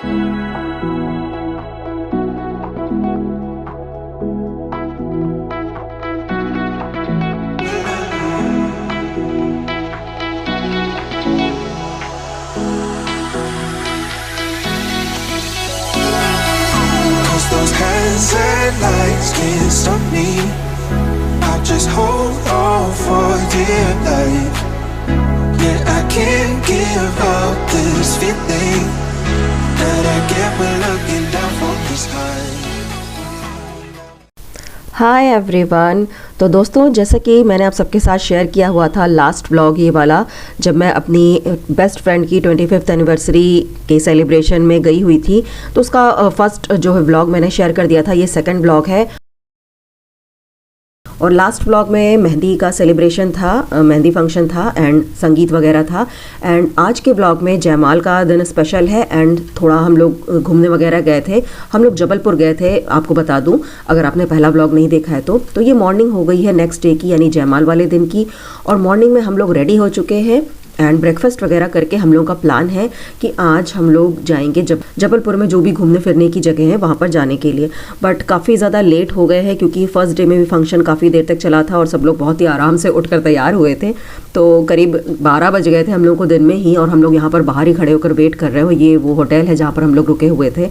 Those hands and lights can't stop me. I just hold on for dear life. Yeah, I can't give up this feeling that I get when looking down from the sky. Hi everyone. तो दोस्तों, जैसा कि मैंने आप सबके साथ share किया हुआ था लास्ट व्लॉग ये वाला, जब मैं अपनी बेस्ट फ्रेंड की 25th एनिवर्सरी के सेलिब्रेशन में गई हुई थी, तो उसका फर्स्ट जो है व्लॉग मैंने शेयर कर दिया था। ये सेकंड व्लॉग है। और लास्ट व्लॉग में मेहंदी का सेलिब्रेशन था, मेहंदी फंक्शन था एंड संगीत वगैरह था। एंड आज के व्लॉग में जयमाल का दिन स्पेशल है एंड थोड़ा हम लोग घूमने वगैरह गए थे। हम लोग जबलपुर गए थे, आपको बता दूं अगर आपने पहला व्लॉग नहीं देखा है तो ये मॉर्निंग हो गई है नेक्स्ट डे की, यानी जयमाल वाले दिन की। और मॉर्निंग में हम लोग रेडी हो चुके हैं एंड ब्रेकफास्ट वगैरह करके हम लोगों का प्लान है कि आज हम लोग जाएंगे जबलपुर में जो भी घूमने फिरने की जगह है वहाँ पर जाने के लिए। बट काफ़ी ज़्यादा लेट हो गए हैं क्योंकि फर्स्ट डे में भी फंक्शन काफ़ी देर तक चला था और सब लोग बहुत ही आराम से उठकर तैयार हुए थे। तो करीब 12 बज गए थे हम लोग को दिन में ही, और हम लोग यहाँ पर बाहर ही खड़े होकर वेट कर रहे हो। ये वो होटल है जहाँ पर हम लोग रुके हुए थे।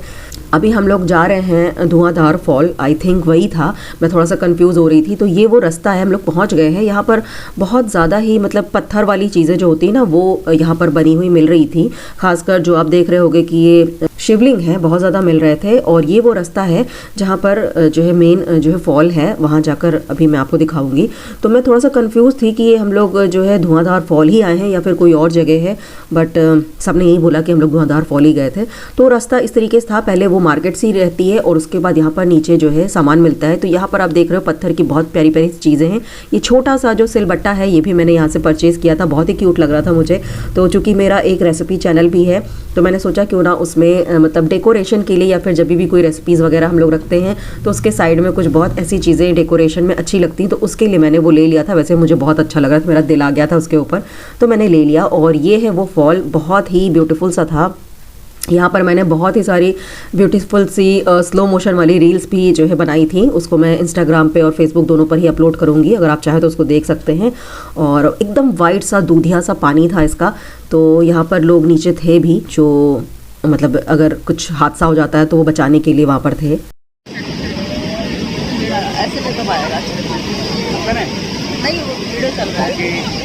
अभी हम लोग जा रहे हैं धुआंधार फॉल, आई थिंक वही था, मैं थोड़ा सा कंफ्यूज हो रही थी। तो ये वो रास्ता है, हम लोग पहुँच गए हैं। यहाँ पर बहुत ज़्यादा ही मतलब पत्थर वाली चीज़ें जो होती है ना, वो यहाँ पर बनी हुई मिल रही थी। खासकर जो आप देख रहे होगे कि ये शिवलिंग है, बहुत ज़्यादा मिल रहे थे। और ये वो रास्ता है जहाँ पर जो है मेन जो है फॉल है, वहाँ जाकर अभी मैं आपको दिखाऊंगी। तो मैं थोड़ा सा कंफ्यूज थी कि ये हम लोग जो है धुआंधार फॉल ही आए हैं या फिर कोई और जगह है, बट सबने यही बोला कि हम लोग धुआंधार फॉल ही गए थे। तो रास्ता इस तरीके से था, पहले वो मार्केट सी रहती है और उसके बाद यहाँ पर नीचे जो है सामान मिलता है। तो यहाँ पर आप देख रहे हो पत्थर की बहुत प्यारी प्यारी चीज़ें हैं। ये छोटा सा जो सिलबट्टा है ये भी मैंने यहाँ से परचेज़ किया था, बहुत ही क्यूट लग रहा था मुझे। तो चूँकि मेरा एक रेसिपी चैनल भी है तो मैंने सोचा क्यों ना उसमें मतलब डेकोरेशन के लिए या फिर जब भी कोई रेसिपीज़ वगैरह हम लोग रखते हैं तो उसके साइड में कुछ बहुत ऐसी चीज़ें डेकोरेशन में अच्छी लगती हैं, तो उसके लिए मैंने वो ले लिया था। वैसे मुझे बहुत अच्छा लग रहा था, मेरा दिल आ गया था उसके ऊपर, तो मैंने ले लिया। और ये है वो फॉल, बहुत ही ब्यूटीफुल सा था। यहाँ पर मैंने बहुत ही सारी ब्यूटीफुल सी स्लो मोशन वाली रील्स भी जो है बनाई थी, उसको मैं इंस्टाग्राम पे और फेसबुक दोनों पर ही अपलोड करूँगी, अगर आप चाहें तो उसको देख सकते हैं। और एकदम वाइट सा दूधिया सा पानी था इसका। तो यहाँ पर लोग नीचे थे भी जो मतलब अगर कुछ हादसा हो जाता है तो वो बचाने के लिए वहाँ पर थे। ऐसे में तो आएगा नहीं, वो वीडियो चल रहा है।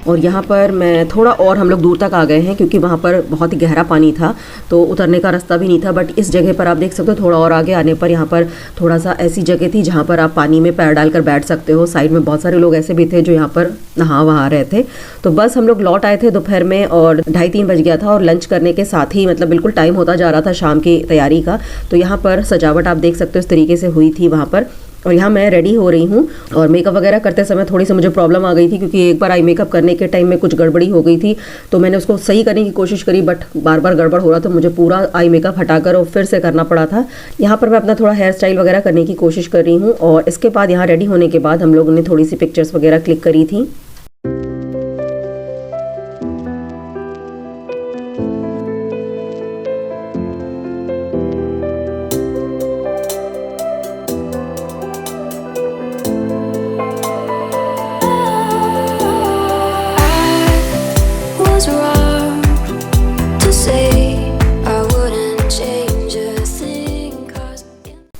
और यहाँ पर मैं थोड़ा और हम लोग दूर तक आ गए हैं क्योंकि वहाँ पर बहुत ही गहरा पानी था, तो उतरने का रास्ता भी नहीं था। बट इस जगह पर आप देख सकते हो, थोड़ा और आगे आने पर यहाँ पर थोड़ा सा ऐसी जगह थी जहाँ पर आप पानी में पैर डालकर बैठ सकते हो। साइड में बहुत सारे लोग ऐसे भी थे जो यहाँ पर नहा वहा रहे थे। तो बस हम लोग लौट आए थे दोपहर में और 2:30-3 बज गया था, और लंच करने के साथ ही मतलब बिल्कुल टाइम होता जा रहा था शाम की तैयारी का। तो यहाँ पर सजावट आप देख सकते हो इस तरीके से हुई थी वहाँ पर। और यहाँ मैं रेडी हो रही हूँ और मेकअप वगैरह करते समय थोड़ी सी मुझे प्रॉब्लम आ गई थी क्योंकि एक बार आई मेकअप करने के टाइम में कुछ गड़बड़ी हो गई थी। तो मैंने उसको सही करने की कोशिश करी, बट बार बार गड़बड़ हो रहा था, मुझे पूरा आई मेकअप हटाकर और फिर से करना पड़ा था। यहाँ पर मैं अपना थोड़ा हेयर स्टाइल वगैरह करने की कोशिश कर रही हूँ। और इसके बाद यहाँ रेडी होने के बाद हम लोगों ने थोड़ी सी पिक्चर्स वगैरह क्लिक करी थी।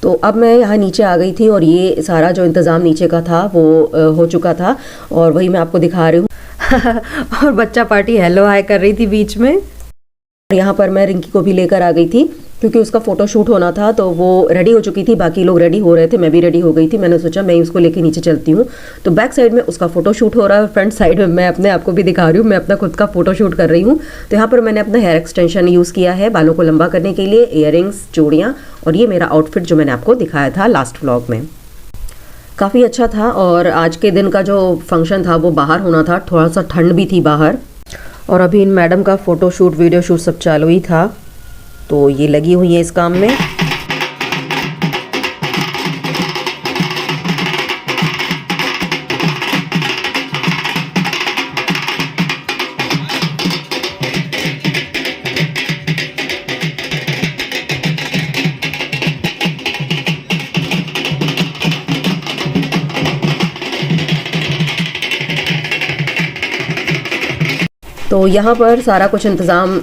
तो अब मैं यहाँ नीचे आ गई थी और ये सारा जो इंतज़ाम नीचे का था वो हो चुका था, और वही मैं आपको दिखा रही हूँ। और बच्चा पार्टी हेलो हाय कर रही थी बीच में। और यहाँ पर मैं रिंकी को भी लेकर आ गई थी क्योंकि उसका फ़ोटो शूट होना था, तो वो रेडी हो चुकी थी, बाकी लोग रेडी हो रहे थे, मैं भी रेडी हो गई थी। मैंने सोचा मैं उसको लेके नीचे चलती हूँ। तो बैक साइड में उसका फ़ोटो शूट हो रहा है, फ्रंट साइड में मैं अपने आप को भी दिखा रही हूँ, मैं अपना खुद का फ़ोटो शूट कर रही हूँ। तो यहाँ पर मैंने अपना हेयर एक्सटेंशन यूज़ किया है बालों को लंबा करने के लिए, इयररिंग्स, चूड़ियाँ, और ये मेरा आउटफिट जो मैंने आपको दिखाया था लास्ट व्लॉग में। काफ़ी अच्छा था। और आज के दिन का जो फंक्शन था वो बाहर होना था, थोड़ा सा ठंड भी थी बाहर। और अभी इन मैडम का फ़ोटो शूट वीडियो शूट सब चालू ही था, तो ये लगी हुई है इस काम में। तो यहाँ पर सारा कुछ इंतज़ाम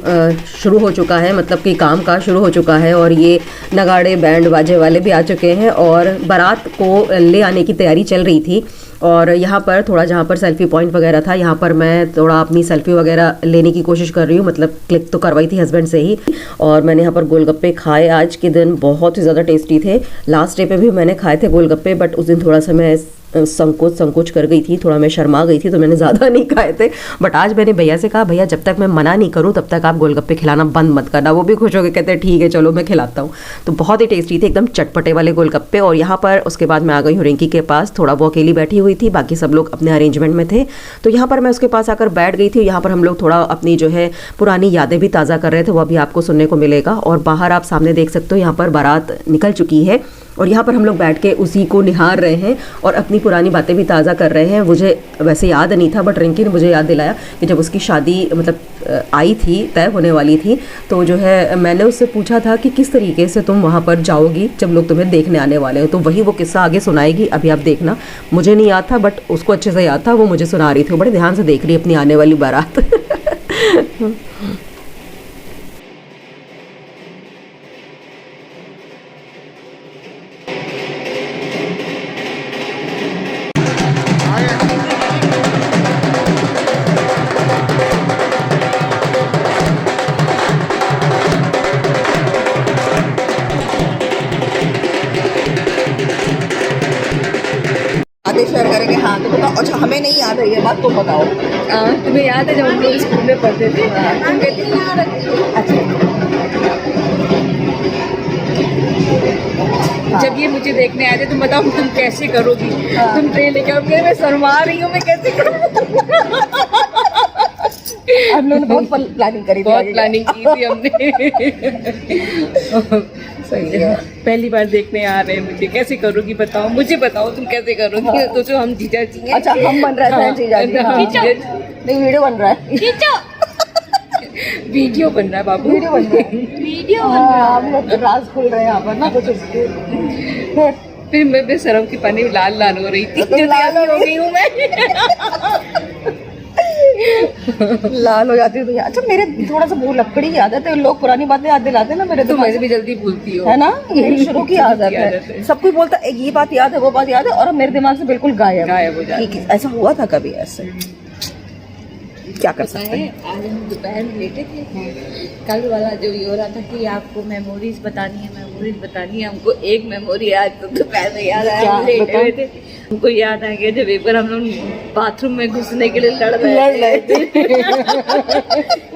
शुरू हो चुका है, मतलब कि काम का शुरू हो चुका है और ये नगाड़े बैंड बाजे वाले भी आ चुके हैं और बारात को ले आने की तैयारी चल रही थी। और यहाँ पर थोड़ा जहाँ पर सेल्फ़ी पॉइंट वगैरह था, यहाँ पर मैं थोड़ा अपनी सेल्फ़ी वगैरह लेने की कोशिश कर रही हूँ, मतलब क्लिक तो करवाई थी हस्बैंड से ही। और मैंने यहाँ पर गोलगप्पे खाए, आज के दिन बहुत ही ज़्यादा टेस्टी थे। लास्ट डे पे भी मैंने खाए थे गोलगप्पे, बट उस दिन थोड़ा सा मैं संकोच कर गई थी, थोड़ा मैं शर्मा गई थी, तो मैंने ज़्यादा नहीं खाए थे। बट आज मैंने भैया से कहा, भैया जब तक मैं मना नहीं करूँ तब तक आप गोलगप्पे खिलाना बंद मत करना। वो भी खुश हो गए, कहते हैं ठीक है चलो मैं खिलाता हूँ। तो बहुत ही टेस्टी थे, एकदम चटपटे वाले गोलगप्पे। और यहाँ पर उसके बाद मैं आ गई हूँ रिंकी के पास, थोड़ा वो अकेली बैठी हुई थी, बाकी सब लोग अपने अरेंजमेंट में थे। तो यहाँ पर मैं उसके पास आकर बैठ गई थी। यहाँ पर हम लोग थोड़ा अपनी जो है पुरानी यादें भी ताज़ा कर रहे थे, वो अभी आपको सुनने को मिलेगा। और बाहर आप सामने देख सकते हो, यहाँ पर बारात निकल चुकी है और यहाँ पर हम लोग बैठ के उसी को निहार रहे हैं और अपनी पुरानी बातें भी ताज़ा कर रहे हैं। मुझे वैसे याद नहीं था, बट रिंकी ने मुझे याद दिलाया कि जब उसकी शादी मतलब आई थी, तय होने वाली थी, तो जो है मैंने उससे पूछा था कि किस तरीके से तुम वहाँ पर जाओगी जब लोग तुम्हें देखने आने वाले हो। तो वही वो किस्सा आगे सुनाएगी, अभी आप देखना। मुझे नहीं याद था बट उसको अच्छे से याद था, वो मुझे सुना रही थी, वो बड़े ध्यान से देख रही अपनी आने वाली बारात। आगे शेयर करेंगे। हाँ तो बताओ। अच्छा हमें नहीं याद है ये बात, तुम बताओ। तुम्हें याद है जब हम लोग स्कूल में पढ़ते थे, तुम कहती थी यार जब ये मुझे देखने आए थे, तुम बताओ तुम कैसे करोगी। तुम ट्रेन लेके आओ, मैं शर्मा रही हूँ, मैं कैसे करूँ। हम लोगों ने बहुत प्लानिंग करी थी, बहुत प्लानिंग की थी हमने। सही है। पहली बार देखने आ रहे हैं मुझे, कैसे करोगी बताओ, मुझे बताओ तुम कैसे करोगी। हाँ। तो जो हम जीजा जी हैं। अच्छा हम बन रहे हैं जीजा जी। हाँ, हाँ। जीजा नहीं वीडियो बन रहा है। वीडियो बन रहा है बाबू, वीडियो बन रहा है। वीडियो हम लोग राज खोल रहे हैं यहाँ पर ना कुछ उसके। फिर मैं बेशरम की पानी में लाल लाल हो रही थी, तो जो लाल लाल हो गई हूँ मैं। लाल हो जाती है तो यार। अच्छा मेरे थोड़ा सा वो लकड़ी की आदत है, लोग पुरानी बातें याद दिलाते हैं ना मेरे तो दिमाग मैं भी जल्दी भूलती हूँ, है ना, यही शुरू की आदत है। सब कोई बोलता है ये बात याद है वो बात याद है, और अब मेरे दिमाग से बिल्कुल गायब गायब हो जाती है। ऐसा हुआ था कभी ऐसे, क्या कर सकते हैं। आज हम दोपहर में लेटे थे, कल वाला जो ये हो रहा था कि आपको मेमोरीज बतानी है, मेमोरीज बतानी है। हमको एक मेमोरी आज तो दोपहर में याद आया, हम लेटे हुए थे, हमको याद आ गया जब एक बार हम लोग बाथरूम में घुसने के लिए लड़ रहे थे।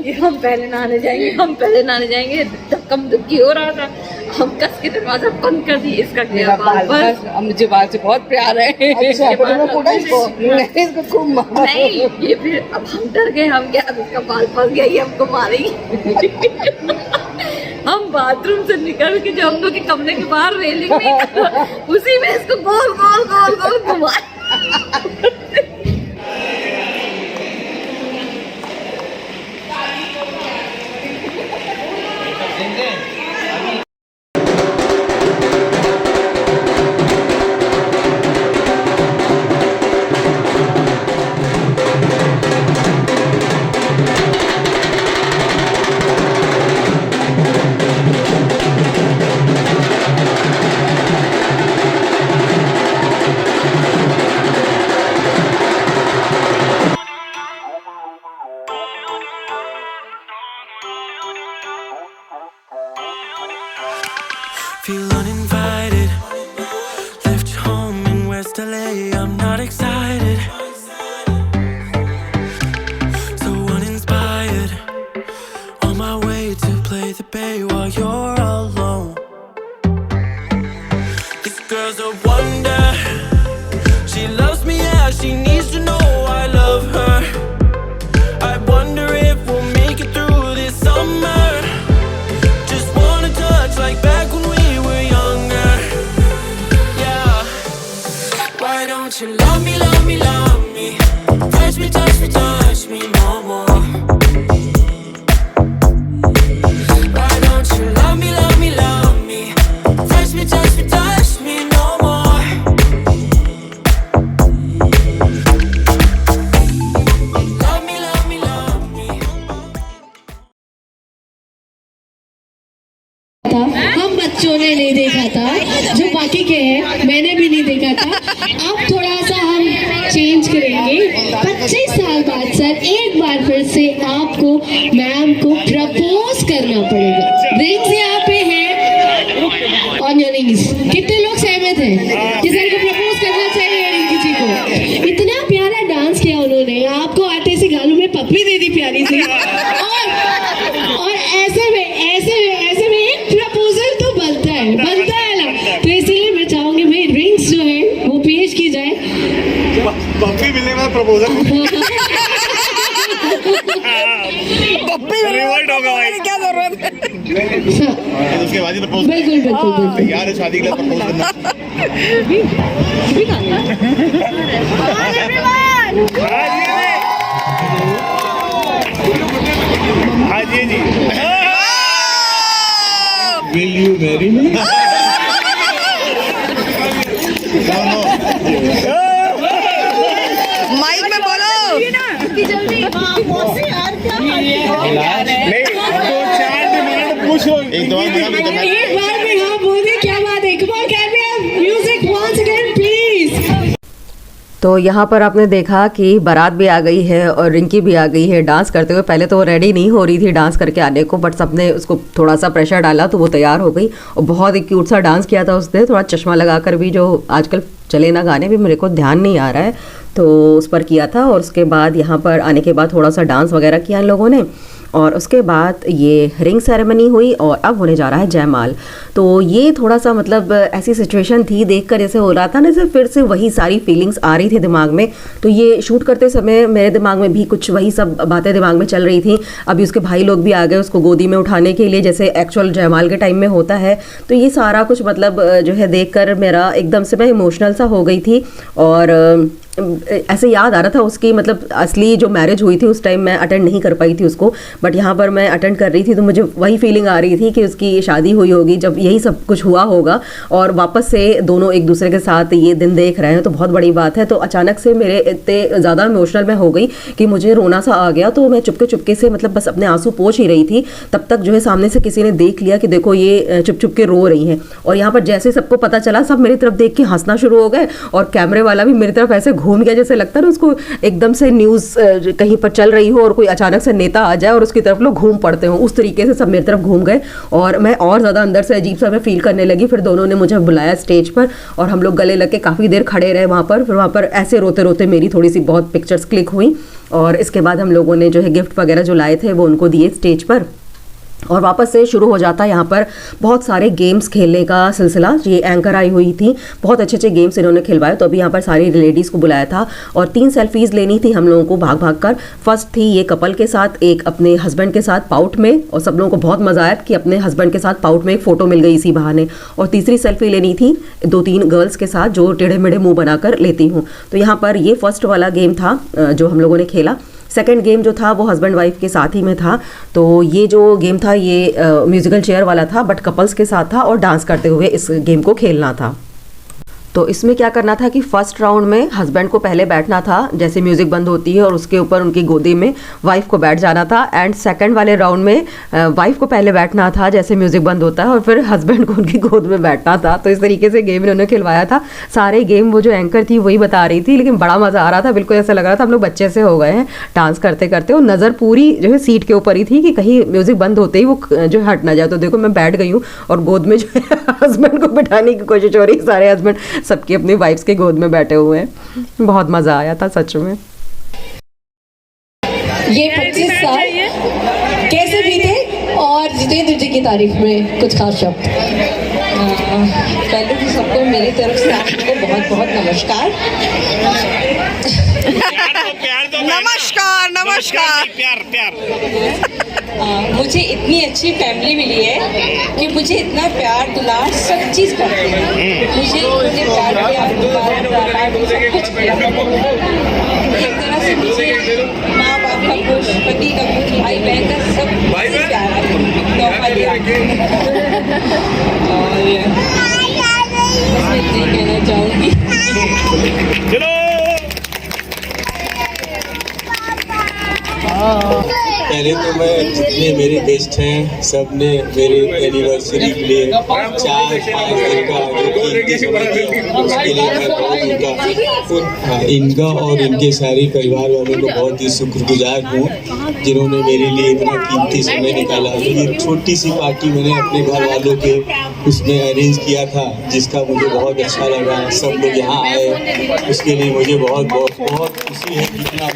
कि हम पहले नहाने जाएंगे, हम पहले नहाने जाएंगे, धक्कम धुक्की हो रहा था। हम कस के दरवाजा बंद कर दिए, इसका क्या बाल बस। अब मुझे बाल से बहुत प्यार है। अच्छा तो तुमने कूटा इसको खूब मारा। नहीं ये फिर अब हम डर गए, हम क्या उसका बाल फंस गया, ये हमको मारेगी। हम बाथरूम से निकल के जो हम लोग के कमरे के बाहर रेलिंग में, उसी में इसको गोल गोल गोल गोल घुमाए। Feel uninvited. Left home in West LA. I'm not excited. So uninspired. On my way to play the bay while you're alone. This girl's a wonder. She loves me, yeah. She needs to know I love her. I wonder if we'll make it through this summer. Just wanna touch like back when we were young. था, हम बच्चों ने नहीं देखा था, जो बाकी के हैं मैंने भी नहीं देखा था। अब थोड़ा सा हम चेंज करेंगे। 25 साल बाद सर एक बार फिर से आपको मैम को प्रपोज करना पड़ेगा। रिंग्स यहाँ पे है ऑन योर रिंग्स। कितने लोग सहमत हैं कि सर को प्रपोज करना चाहिए रिंकी जी को? इतना प्यारा डांस किया उन्होंने, आपको आटे से गालों में पप्पी दे दी प्यारी सी, और ऐसे में एक प्रपोजल तो बनता है ना। तो इसीलिए मैं चाहूंगी भाई रिंग्स जो है वो पेश की जाए। पप्पी मिलने का प्रपोजल रिवर्ट होगा भाई, क्या जरूरत है उसके बाद ही प्रपोज। बिल्कुल यार शादी के लिए प्रपोज करना। हाँ जी Will you marry me? Mic में बोलो जल्दी। एक दो एक बार में हाँ बोलिए, क्या बात है? Come on can we have music once again please. तो यहाँ पर आपने देखा कि बारात भी आ गई है और रिंकी भी आ गई है डांस करते हुए। पहले तो वो रेडी नहीं हो रही थी डांस करके आने को, बट सबने उसको थोड़ा सा प्रेशर डाला तो वो तैयार हो गई और बहुत ही क्यूट सा डांस किया था उसने। थोड़ा चश्मा लगाकर भी, जो आजकल चले ना गाने भी, मेरे को ध्यान नहीं आ रहा है, तो उस पर किया था। और उसके बाद यहाँ पर आने के बाद थोड़ा सा डांस वगैरह किया इन लोगों ने, और उसके बाद ये रिंग सेरेमनी हुई और अब होने जा रहा है जयमाल। तो ये थोड़ा सा मतलब ऐसी सिचुएशन थी देखकर जैसे हो रहा था ना, जैसे फिर से वही सारी फीलिंग्स आ रही थी दिमाग में। तो ये शूट करते समय मेरे दिमाग में भी कुछ वही सब बातें दिमाग में चल रही थी। अभी उसके भाई लोग भी आ गए उसको गोदी में उठाने के लिए, जैसे एक्चुअल जयमाल के टाइम में होता है। तो ये सारा कुछ मतलब जो है देखकर मेरा एकदम से मैं इमोशनल सा हो गई थी। और ऐसे याद आ रहा था उसकी, मतलब असली जो मैरिज हुई थी उस टाइम मैं अटेंड नहीं कर पाई थी उसको, बट यहाँ पर मैं अटेंड कर रही थी, तो मुझे वही फीलिंग आ रही थी कि उसकी शादी हुई होगी जब यही सब कुछ हुआ होगा, और वापस से दोनों एक दूसरे के साथ ये दिन देख रहे हैं, तो बहुत बड़ी बात है। तो अचानक से मेरे इतने ज़्यादा इमोशनल मैं हो गई कि मुझे रोना सा आ गया। तो मैं चुपके से मतलब बस अपने आंसू पोंछ ही रही थी, तब तक जो है सामने से किसी ने देख लिया कि देखो ये चुप के रो रही हैं। और यहाँ पर जैसे सबको पता चला, सब मेरी तरफ देख के हंसना शुरू हो गए, और कैमरे वाला भी मेरी तरफ ऐसे घूम गया, जैसे लगता है ना उसको एकदम से न्यूज़ कहीं पर चल रही हो और कोई अचानक से नेता आ जाए और उसकी तरफ लोग घूम पड़ते हो, उस तरीके से सब मेरी तरफ घूम गए। और मैं और ज़्यादा अंदर से अजीब सा मैं फील करने लगी। फिर दोनों ने मुझे बुलाया स्टेज पर और हम लोग गले लग के काफ़ी देर खड़े रहे वहाँ पर। फिर वहाँ पर ऐसे रोते रोते मेरी थोड़ी सी बहुत पिक्चर्स क्लिक हुई, और इसके बाद हम लोगों ने जो है गिफ्ट वगैरह जो लाए थे वो उनको दिए स्टेज पर। और वापस से शुरू हो जाता है यहाँ पर बहुत सारे गेम्स खेलने का सिलसिला। ये एंकर आई हुई थी, बहुत अच्छे गेम्स इन्होंने खिलवाए। तो अभी यहाँ पर सारी लेडीज़ को बुलाया था और 3 सेल्फीज़ लेनी थी हम लोगों को भाग कर। फर्स्ट थी ये कपल के साथ, एक अपने हस्बैंड के साथ पाउट में, और सब लोगों को बहुत मज़ा आया कि अपने हस्बैंड के साथ पाउट में एक फ़ोटो मिल गई इसी बहाने। और तीसरी सेल्फी लेनी थी 2-3 गर्ल्स के साथ जो टेढ़े मेढ़े मुँह बनाकर लेती हूँ। तो यहाँ पर ये फर्स्ट वाला गेम था जो हम लोगों ने खेला। सेकंड गेम जो था वो हस्बैंड वाइफ के साथ ही में था। तो ये जो गेम था ये म्यूजिकल चेयर वाला था, बट कपल्स के साथ था और डांस करते हुए इस गेम को खेलना था। तो इसमें क्या करना था कि फर्स्ट राउंड में हस्बैंड को पहले बैठना था, जैसे म्यूज़िक बंद होती है और उसके ऊपर उनकी गोदी में वाइफ को बैठ जाना था। एंड सेकंड वाले राउंड में वाइफ को पहले बैठना था जैसे म्यूज़िक बंद होता है, और फिर हस्बैंड को उनकी गोद में बैठना था। तो इस तरीके से गेम इन्होंने खिलवाया था। सारे गेम वो जो एंकर थी वही बता रही थी, लेकिन बड़ा मज़ा आ रहा था। बिल्कुल ऐसा लग रहा था हम लोग बच्चे से हो गए हैं डांस करते करते। और नज़र पूरी जो है सीट के ऊपर ही थी कि कहीं म्यूज़िक बंद होते ही वो जो हट ना जाए। तो देखो मैं बैठ गई हूँ और गोद में जो है हस्बैंड को बिठाने की कोशिश हो रही। सारे हस्बैंड सबकी अपनी वाइफ्स के गोद में बैठे हुए हैं। बहुत मज़ा आया था सच में। ये 25 साल कैसे बीते, और जितेंद्र जी की तारीफ में कुछ खास शब्द। पहले तो सबको मेरी तरफ से आपको बहुत बहुत नमस्कार। नमस्कार। मुझे इतनी अच्छी फैमिली मिली है कि मुझे इतना प्यार दुलार सब चीज़ करते हैं। मुझे प्यार प्यार सब कुछ एक तरह से मुझे माँ बाप का खुश, पति का खुश, भाई बहन का सब प्यार तोहफा दिया। और बस मैं इतना कहना चाहूँगी। चलो पहले तो मैं जितने मेरे गेस्ट हैं सब ने मेरे एनिवर्सरी के लिए 4-5 दिन का कीमती समय दिया, उसके लिए मैं बहुत इनका और इनके सारे परिवार वालों को बहुत ही शुक्रगुजार हूँ जिन्होंने मेरे लिए इतना कीमती समय निकाला। तो ये छोटी सी पार्टी मैंने अपने घर वालों के उसमें अरेंज किया था जिसका मुझे बहुत अच्छा लगा। सब लोग यहाँ आए उसके लिए मुझे बहुत बहुत बहुत खुशी है। जितना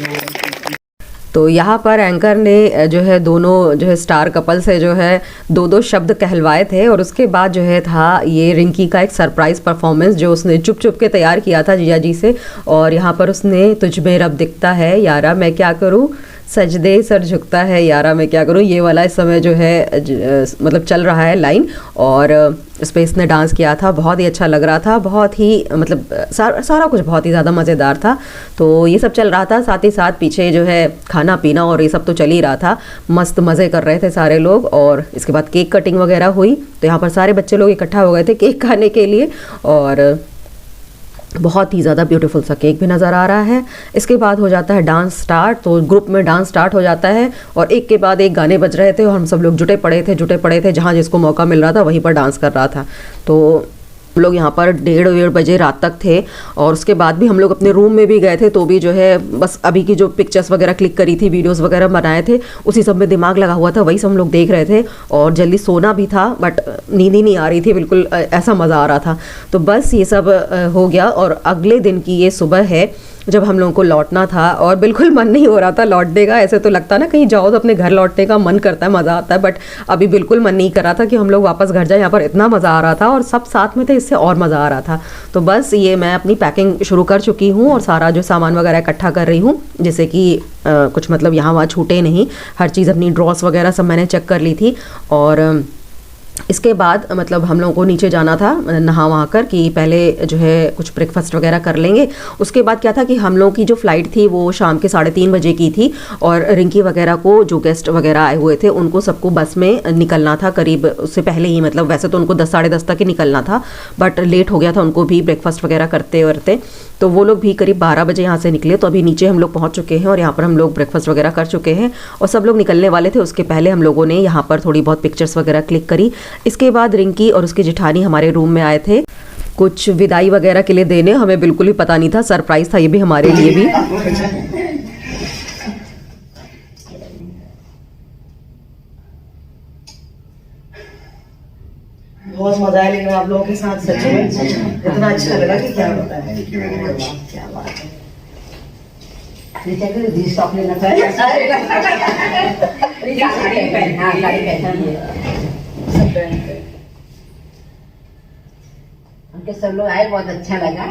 तो यहाँ पर एंकर ने जो है दोनों जो है स्टार कपल से जो है दो शब्द कहलवाए थे और उसके बाद जो है था ये रिंकी का एक सरप्राइज़ परफॉर्मेंस जो उसने चुप चुप के तैयार किया था जीजा जी से। और यहाँ पर उसने तुझ में रब दिखता है यारा मैं क्या करूँ, सजदे सर झुकता है यारा मैं क्या करूँ, ये वाला इस समय जो है मतलब चल रहा है लाइन। और इस पर इसने डांस किया था, बहुत ही अच्छा लग रहा था, बहुत ही मतलब सारा कुछ बहुत ही ज़्यादा मज़ेदार था। तो ये सब चल रहा था, साथ ही साथ पीछे जो है खाना पीना और ये सब तो चल ही रहा था, मस्त मज़े कर रहे थे सारे लोग। और इसके बाद केक कटिंग वगैरह हुई तो यहाँ पर सारे बच्चे लोग इकट्ठा हो गए थे केक खाने के लिए और बहुत ही ज़्यादा ब्यूटीफुल सा केक भी नज़र आ रहा है। इसके बाद हो जाता है डांस स्टार्ट, तो ग्रुप में डांस स्टार्ट हो जाता है और एक के बाद एक गाने बज रहे थे और हम सब लोग जुटे पड़े थे जहाँ जिसको मौका मिल रहा था वहीं पर डांस कर रहा था। तो हम लोग यहाँ पर 1:30 बजे रात तक थे और उसके बाद भी हम लोग अपने रूम में भी गए थे तो भी जो है बस अभी की जो पिक्चर्स वगैरह क्लिक करी थी, वीडियोस वगैरह बनाए थे, उसी सब में दिमाग लगा हुआ था, वही सब हम लोग देख रहे थे। और जल्दी सोना भी था बट नींद ही नहीं आ रही थी, बिल्कुल ऐसा मज़ा आ रहा था। तो बस ये सब हो गया और अगले दिन की ये सुबह है जब हम लोगों को लौटना था और बिल्कुल मन नहीं हो रहा था लौटने का। ऐसे तो लगता ना कहीं जाओ तो अपने घर लौटने का मन करता है, मज़ा आता है, बट अभी बिल्कुल मन नहीं कर रहा था कि हम लोग वापस घर जाए। यहाँ पर इतना मज़ा आ रहा था और सब साथ में थे, इससे और मज़ा आ रहा था। तो बस ये मैं अपनी पैकिंग शुरू कर चुकी हूँ और सारा जो सामान वगैरह इकट्ठा कर रही हूँ जैसे कि कुछ मतलब यहाँ वहाँ छूटे नहीं, हर चीज़ अपनी ड्रॉस वगैरह सब मैंने चेक कर ली थी। और इसके बाद मतलब हम लोगों को नीचे जाना था नहा वहाँ कर कि पहले जो है कुछ ब्रेकफास्ट वगैरह कर लेंगे। उसके बाद क्या था कि हम लोगों की जो फ़्लाइट थी वो शाम के 3:30 बजे की थी और रिंकी वगैरह को जो गेस्ट वगैरह आए हुए थे उनको सबको बस में निकलना था करीब उससे पहले ही, मतलब वैसे तो उनको 10 साढ़े 10 तक ही निकलना था बट लेट हो गया था उनको भी ब्रेकफास्ट वगैरह करते। तो वो लोग भी करीब 12 बजे यहाँ से निकले। तो अभी नीचे हम लोग पहुँच चुके हैं और यहाँ पर हम लोग ब्रेकफास्ट वगैरह कर चुके हैं और सब लोग निकलने वाले थे। उसके पहले हम लोगों ने यहाँ पर थोड़ी बहुत पिक्चर्स वगैरह क्लिक करी। इसके बाद रिंकी और उसकी जेठानी हमारे रूम में आए थे कुछ विदाई वगैरह के लिए देने, हमें बिल्कुल भी पता नहीं था, सरप्राइज था ये भी हमारे लिए भी। बहुत मजा आया लेकिन आप लोगों के साथ सच में इतना अच्छा लगा कि क्या बताएं। क्या बात है, उनके सब लोग आए, बहुत अच्छा लगा।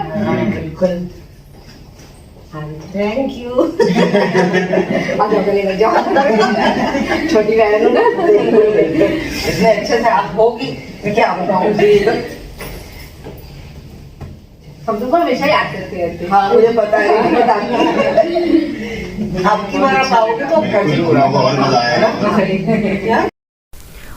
बिल्कुल थैंक यू। छोटी बहन हूँ ना, इतने अच्छे से आप होगी क्या बताऊँ। हम तुमको हमेशा याद करते रहते हैं। हाँ मुझे पता है, आपकी बार आप आओगे तो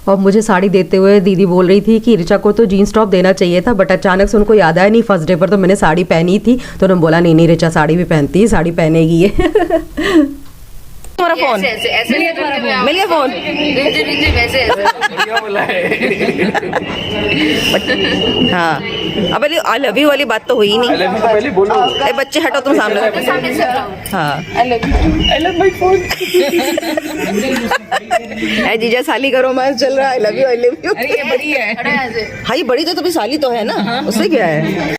और मुझे साड़ी देते हुए दीदी बोल रही थी कि ऋचा को तो जीन्स टॉप देना चाहिए था बट अचानक से उनको याद आया नहीं फर्स्ट डे पर तो मैंने साड़ी पहनी थी तो उन्होंने बोला नहीं ऋचा साड़ी भी पहनती है, साड़ी पहनेगी ये। तुम्हारा फोन मिल गया फोन हाँ अब आई लव यू वाली बात तो हुई नहीं। पहले बोलो ए बच्चे हटो तुम सामने हाँ आई लव माय फोन। ऐ जीजा साली करो मैच चल रहा है। आई लव यू अरे ये बड़ी है। हाँ ये बड़ी तो तभी साली तो है ना, उससे क्या है।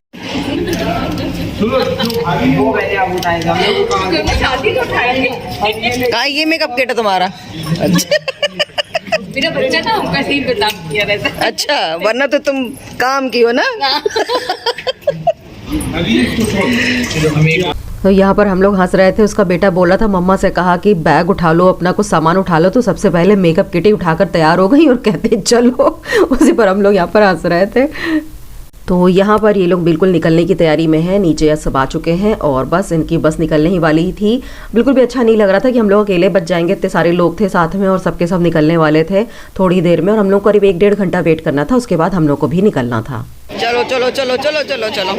ये मेकअप किट है तुम्हारा। अच्छा मेरा बच्चा ना हमका सही बता किया रहता। अच्छा वरना तो तुम काम की हो ना। तो यहाँ पर हम लोग हंस रहे थे, उसका बेटा बोला था मम्मा से कहा कि बैग उठा लो अपना कुछ सामान उठा लो, तो सबसे पहले मेकअप किट ही उठाकर तैयार हो गई और कहते चलो। उसी पर हम लोग यहाँ पर हंस रहे थे। तो यहाँ पर ये लोग बिल्कुल निकलने की तैयारी में हैं, नीचे सब आ चुके हैं और बस इनकी बस निकलने ही वाली थी। बिल्कुल भी अच्छा नहीं लग रहा था कि हम लोग अकेले बच जाएंगे, इतने सारे लोग थे साथ में और सबके सब निकलने वाले थे थोड़ी देर में और हम लोग करीब 1-1.5 घंटा वेट करना था, उसके बाद हम लोग को भी निकलना था। चलो चलो चलो चलो चलो चलो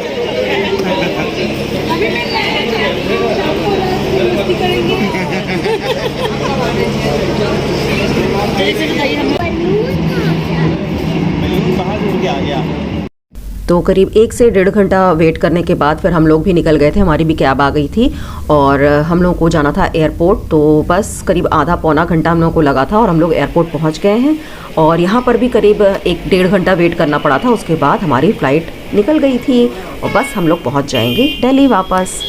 तो करीब 1 से 1.5 घंटा वेट करने के बाद फिर हम लोग भी निकल गए थे, हमारी भी कैब आ गई थी और हम लोगों को जाना था एयरपोर्ट। तो बस करीब आधा पौना घंटा हम लोगों को लगा था और हम लोग एयरपोर्ट पहुंच गए हैं और यहाँ पर भी करीब 1-1.5 घंटा वेट करना पड़ा था। उसके बाद हमारी फ़्लाइट निकल गई थी और बस हम लोग पहुँच जाएंगे दिल्ली वापस।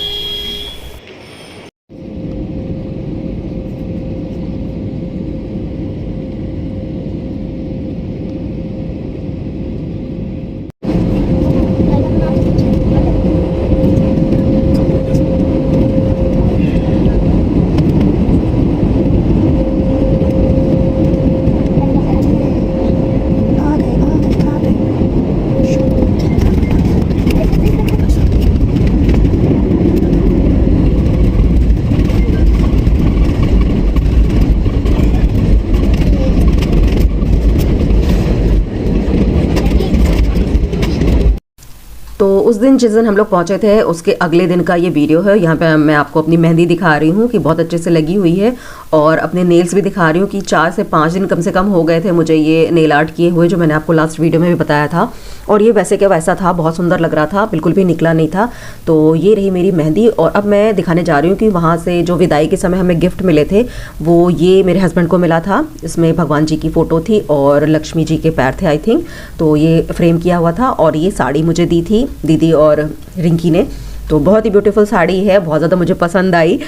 तो उस दिन जिस दिन हम लोग पहुँचे थे उसके अगले दिन का ये वीडियो है। यहाँ पे मैं आपको अपनी मेहंदी दिखा रही हूँ कि बहुत अच्छे से लगी हुई है और अपने नेल्स भी दिखा रही हूँ कि 4 से 5 दिन कम से कम हो गए थे मुझे ये नेल आर्ट किए हुए, जो मैंने आपको लास्ट वीडियो में भी बताया था। और ये वैसे क्या वैसा था, बहुत सुंदर लग रहा था, बिल्कुल भी निकला नहीं था। तो ये रही मेरी मेहंदी। और अब मैं दिखाने जा रही हूँ कि वहाँ से जो विदाई के समय हमें गिफ्ट मिले थे वो ये मेरे हस्बैंड को मिला था। इसमें भगवान जी की फ़ोटो थी और लक्ष्मी जी के पैर थे आई थिंक। तो ये फ्रेम किया हुआ था और ये साड़ी मुझे दी थी दीदी और रिंकी ने। तो बहुत ही ब्यूटीफुल साड़ी है, बहुत ज़्यादा मुझे पसंद आई।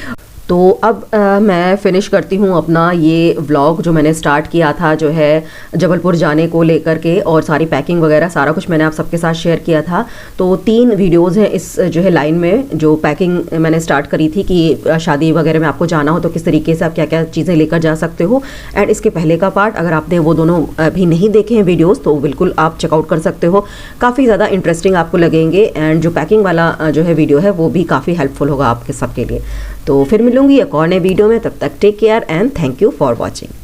तो अब मैं फ़िनिश करती हूँ अपना ये व्लॉग जो मैंने स्टार्ट किया था, जो है जबलपुर जाने को लेकर के, और सारी पैकिंग वगैरह सारा कुछ मैंने आप सबके साथ शेयर किया था। तो 3 वीडियोज़ हैं इस जो है लाइन में, जो पैकिंग मैंने स्टार्ट करी थी कि शादी वगैरह में आपको जाना हो तो किस तरीके से आप क्या क्या चीज़ें लेकर जा सकते हो। एंड इसके पहले का पार्ट अगर आपने वो दोनों अभी नहीं देखे हैं वीडियोज़ तो बिल्कुल आप चेकआउट कर सकते हो, काफ़ी ज़्यादा इंटरेस्टिंग आपको लगेंगे। एंड जो पैकिंग वाला जो है वीडियो है वो भी काफ़ी हेल्पफुल होगा आपके सबके लिए। तो फिर मिलूंगी एक और नए वीडियो में, तब तक take care and thank you for watching.